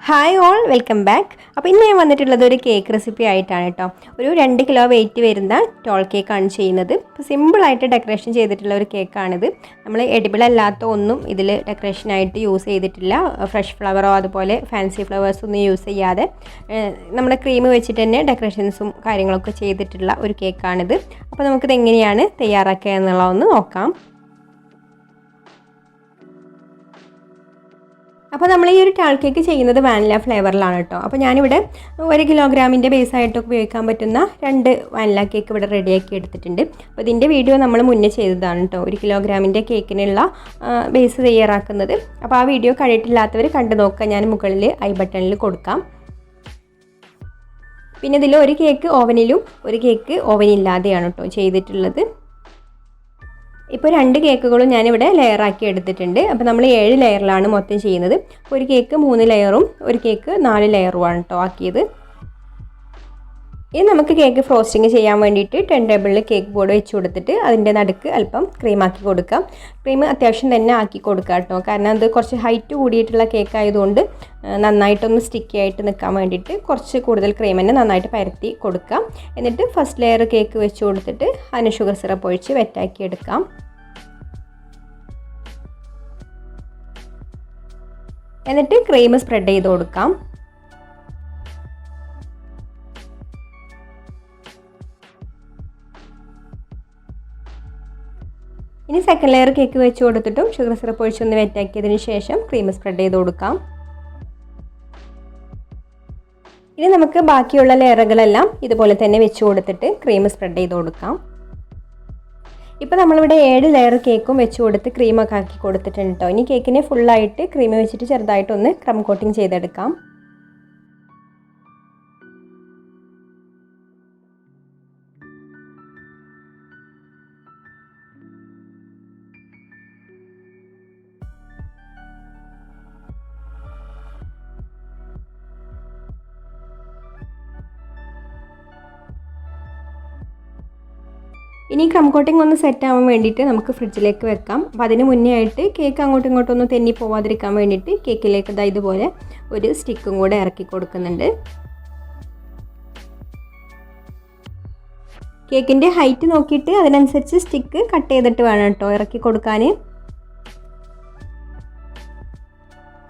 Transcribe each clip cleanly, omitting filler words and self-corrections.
Hi all welcome back. അപ്പോൾ ഇന്ന് ഞാൻ വന്നിട്ടുള്ളത് ഒരു കേക്ക് റെസിപ്പി ആയിട്ടാണ് കേട്ടോ. ഒരു 2 കിലോ വെയിറ്റ് വരുന്ന ടോൾ കേക്കാണ് ചെയ്യുന്നത്. അപ്പോൾ സിമ്പിളായിട്ട് ഡെക്കറേഷൻ ചെയ്തിട്ടുള്ള ഒരു കേക്കാണിത്. നമ്മൾ എഡിബിൾ അല്ലാത്ത ഒന്നും ഇതിൽ ഡെക്കറേഷനായിട്ട് യൂസ് ചെയ്തിട്ടില്ല. ഫ്രഷ് ഫ്ലവറോ അതുപോലെ ഫാൻസി ഫ്ലവേഴ്സൊന്നും യൂസ് ചെയ്യാതെ നമ്മുടെ ക്രീം വെച്ചിട്ട് തന്നെ ഡെക്കറേഷൻസും കാര്യങ്ങളൊക്കെ ചെയ്തിട്ടുള്ള ഒരു കേക്കാണിത്. അപ്പോൾ നമുക്കിത് എങ്ങനെയാണ് തയ്യാറാക്കുക എന്നുള്ളതൊന്ന് നോക്കാം. അപ്പോൾ നമ്മൾ ഈ ഒരു ടാൾ കേക്ക് ചെയ്യുന്നത് വാനില ഫ്ലേവറിലാണ് കേട്ടോ. അപ്പോൾ ഞാനിവിടെ 1 കിലോഗ്രാമിൻ്റെ ബേസായിട്ടൊക്കെ ഉപയോഗിക്കാൻ പറ്റുന്ന 2 വാനില കേക്ക് ഇവിടെ റെഡിയാക്കി എടുത്തിട്ടുണ്ട്. അപ്പോൾ ഇതിൻ്റെ വീഡിയോ നമ്മൾ മുന്നേ ചെയ്തതാണ് കേട്ടോ, 1 കിലോഗ്രാമിൻ്റെ കേക്കിനുള്ള ബേസ് തയ്യാറാക്കുന്നത്. അപ്പോൾ ആ വീഡിയോ കണ്ടിട്ടില്ലാത്തവർ കണ്ടു നോക്കുക, ഞാൻ മുകളിൽ ഐ ബട്ടണിൽ കൊടുക്കാം. പിന്നെ ഇതിൽ ഒരു കേക്ക് ഓവനിലും ഒരു കേക്ക് ഓവനില്ലാതെയാണ് കേട്ടോ ചെയ്തിട്ടുള്ളത്. ഇപ്പോൾ 2 കേക്കുകളും ഞാനിവിടെ ലെയറാക്കി എടുത്തിട്ടുണ്ട്. അപ്പോൾ നമ്മൾ 7 ലെയറിലാണ് മൊത്തം ചെയ്യുന്നത്. അപ്പോൾ ഒരു കേക്ക് 3 ലെയറും ഒരു കേക്ക് 4 ലെയറുമാണ് കേട്ടോ ആക്കിയത്. ഇനി നമുക്ക് കേക്ക് ഫ്രോസ്റ്റിംഗ് ചെയ്യാൻ വേണ്ടിയിട്ട് 10 ടേബിളിൽ കേക്ക് ബോർഡ് വെച്ച് കൊടുത്തിട്ട് അതിൻ്റെ നടുക്ക് അല്പം ക്രീം ആക്കി കൊടുക്കാം. ക്രീം അത്യാവശ്യം തന്നെ ആക്കി കൊടുക്കുക കേട്ടോ, കാരണം അത് കുറച്ച് ഹൈറ്റ് കൂടിയിട്ടുള്ള കേക്ക് ആയതുകൊണ്ട് നന്നായിട്ടൊന്ന് സ്റ്റിക്കി ആയിട്ട് നിൽക്കാൻ വേണ്ടിയിട്ട് കുറച്ച് കൂടുതൽ ക്രീം തന്നെ നന്നായിട്ട് പരത്തി കൊടുക്കാം. എന്നിട്ട് ഫസ്റ്റ് ലെയർ കേക്ക് വെച്ച് കൊടുത്തിട്ട് അതിന് ഷുഗർ സിറപ്പ് ഒഴിച്ച് വെറ്റാക്കി എടുക്കാം. എന്നിട്ട് ക്രീം സ്പ്രെഡ് ചെയ്ത് കൊടുക്കാം. ഇനി സെക്കൻഡ് ലെയർ കേക്ക് വെച്ച് കൊടുത്തിട്ടും ഷുഗർ സിറപ്പ് ഒഴിച്ചൊന്ന് വെറ്റാക്കിയതിന് ശേഷം ക്രീം സ്പ്രെഡ് ചെയ്ത് കൊടുക്കാം. ഇനി നമുക്ക് ബാക്കിയുള്ള ലെയറുകളെല്ലാം ഇതുപോലെ തന്നെ വെച്ച് കൊടുത്തിട്ട് ക്രീം സ്പ്രെഡ് ചെയ്ത് കൊടുക്കാം. ഇപ്പോൾ നമ്മളിവിടെ 7 ലെയർ കേക്കും വെച്ച് കൊടുത്ത് ക്രീമൊക്കെ ആക്കി കൊടുത്തിട്ടുണ്ട് കേട്ടോ. ഇനി കേക്കിനെ ഫുള്ളായിട്ട് ക്രീം വെച്ചിട്ട് ചെറുതായിട്ടൊന്ന് ക്രം കോട്ടിങ് ചെയ്തെടുക്കാം. ഇനി ക്രം കോട്ടിംഗ് ഒന്ന് സെറ്റ് ആവാൻ വേണ്ടിയിട്ട് നമുക്ക് ഫ്രിഡ്ജിലേക്ക് വെക്കാം. അപ്പോൾ അതിന് മുന്നേ ആയിട്ട് കേക്ക് അങ്ങോട്ടും ഇങ്ങോട്ടും ഒന്ന് തെന്നി പോവാതിരിക്കാൻ വേണ്ടിയിട്ട് കേക്കിലേക്ക് ഇതുപോലെ ഒരു സ്റ്റിക്കും കൂടെ ഇറക്കി കൊടുക്കുന്നുണ്ട്. കേക്കിൻ്റെ ഹൈറ്റ് നോക്കിയിട്ട് അതിനനുസരിച്ച് സ്റ്റിക്ക് കട്ട് ചെയ്തിട്ട് വേണം കേട്ടോ ഇറക്കി കൊടുക്കാൻ.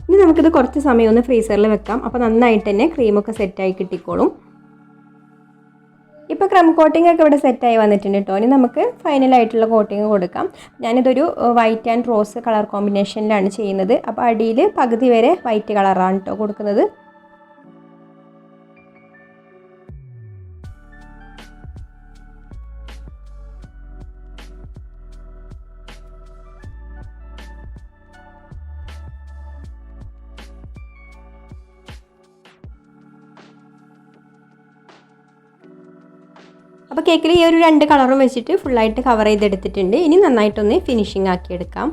ഇനി നമുക്കിത് കുറച്ച് സമയം ഒന്ന് ഫ്രീസറിൽ വെക്കാം. അപ്പോൾ നന്നായിട്ട് തന്നെ ക്രീമൊക്കെ സെറ്റായി കിട്ടിക്കോളും. ഇപ്പോൾ ക്രം കോട്ടിംഗ് ഒക്കെ ഇവിടെ സെറ്റായി വന്നിട്ടുണ്ട് കേട്ടോ. ഇനി നമുക്ക് ഫൈനലായിട്ടുള്ള കോട്ടിങ് കൊടുക്കാം. ഞാനിതൊരു വൈറ്റ് ആൻഡ് റോസ് കളർ കോമ്പിനേഷനിലാണ് ചെയ്യുന്നത്. അപ്പോൾ അടിയിൽ പകുതി വരെ വൈറ്റ് കളറാണ് കേട്ടോ കൊടുക്കുന്നത്. അപ്പോൾ കേക്കിൽ ഈ ഒരു 2 കളറും വെച്ചിട്ട് ഫുള്ളായിട്ട് കവർ ചെയ്തെടുത്തിട്ടുണ്ട്. ഇനി നന്നായിട്ടൊന്ന് ഫിനിഷിംഗ് ആക്കിയെടുക്കാം.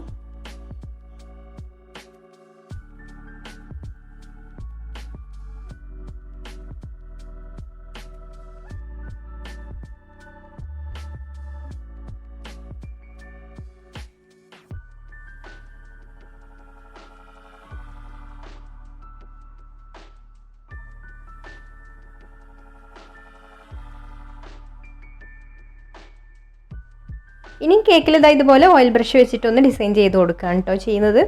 ഇനി കേക്കിൽ ഇതുപോലെ ഓയിൽ ബ്രഷ് വെച്ചിട്ടൊന്ന് ഡിസൈൻ ചെയ്ത് കൊടുക്കുകയാണ് കേട്ടോ ചെയ്യുന്നത്.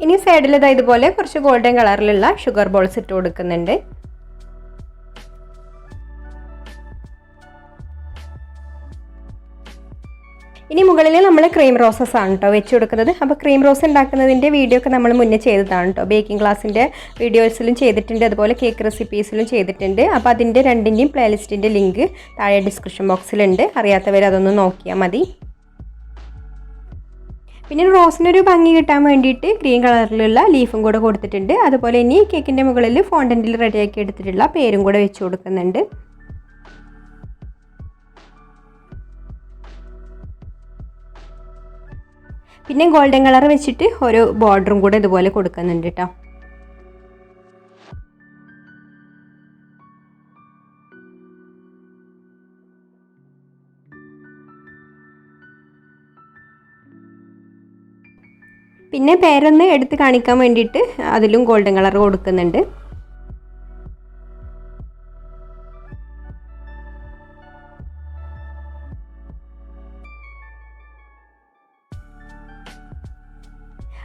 ഇനി സൈഡിൽ ഇതുപോലെ കുറച്ച് ഗോൾഡൻ കളറിലുള്ള ഷുഗർ ബോൾസ് ഇട്ട് കൊടുക്കുന്നുണ്ട്. ഇനി മുകളിൽ നമ്മൾ ക്രീം റോസസ് ആണ് കേട്ടോ വെച്ച് കൊടുക്കുന്നത്. അപ്പോൾ ക്രീം റോസ് ഉണ്ടാക്കുന്നതിൻ്റെ വീഡിയോ ഒക്കെ നമ്മൾ മുന്നേ ചെയ്തതാണ് കേട്ടോ. ബേക്കിംഗ് ക്ലാസ്സിൻ്റെ വീഡിയോസിലും ചെയ്തിട്ടുണ്ട്, അതുപോലെ കേക്ക് റെസിപ്പീസിലും ചെയ്തിട്ടുണ്ട്. അപ്പോൾ അതിൻ്റെ രണ്ടിൻ്റെയും പ്ലേലിസ്റ്റിൻ്റെ ലിങ്ക് താഴെ ഡിസ്ക്രിപ്ഷൻ ബോക്സിലുണ്ട്, അറിയാത്തവർ അതൊന്ന് നോക്കിയാൽ മതി. പിന്നെ റോസിനൊരു ഭംഗി കിട്ടാൻ വേണ്ടിയിട്ട് ഗ്രീൻ കളറിലുള്ള ലീഫും കൂടെ കൊടുത്തിട്ടുണ്ട്. അതുപോലെ ഇനി കേക്കിൻ്റെ മുകളിൽ ഫോണ്ടൻറ്റിൽ റെഡിയാക്കി എടുത്തിട്ടുള്ള പേരും കൂടെ വെച്ച് കൊടുക്കുന്നുണ്ട്. പിന്നെ ഗോൾഡൻ കളർ വെച്ചിട്ട് ഒരു ബോർഡറും കൂടെ ഇതുപോലെ കൊടുക്കുന്നുണ്ട് കേട്ടോ. പിന്നെ പേരൊന്ന് എടുത്ത് കാണിക്കാൻ വേണ്ടിയിട്ട് അതിലും ഗോൾഡൻ കളർ കൊടുക്കുന്നുണ്ട്.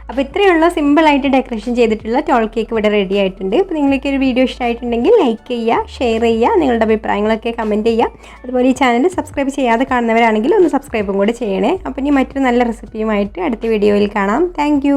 അപ്പോൾ ഇത്രയുള്ള സിമ്പിളായിട്ട് ഡെക്കറേഷൻ ചെയ്തിട്ടുള്ള ടോൾ കേക്ക് ഇവിടെ റെഡി ആയിട്ടുണ്ട്. അപ്പോൾ നിങ്ങൾക്ക് ഒരു വീഡിയോ ഇഷ്ടമായിട്ടുണ്ടെങ്കിൽ ലൈക്ക് ചെയ്യുക, ഷെയർ ചെയ്യുക, നിങ്ങളുടെ അഭിപ്രായങ്ങളൊക്കെ കമൻറ്റ് ചെയ്യുക. അതുപോലെ ഈ ചാനൽ സബ്സ്ക്രൈബ് ചെയ്യാതെ കാണുന്നവരാണെങ്കിൽ ഒന്ന് സബ്സ്ക്രൈബും കൂടെ ചെയ്യണേ. അപ്പോൾ ഇനി മറ്റൊരു നല്ല റെസിപ്പിയുമായിട്ട് അടുത്ത വീഡിയോയിൽ കാണാം. താങ്ക്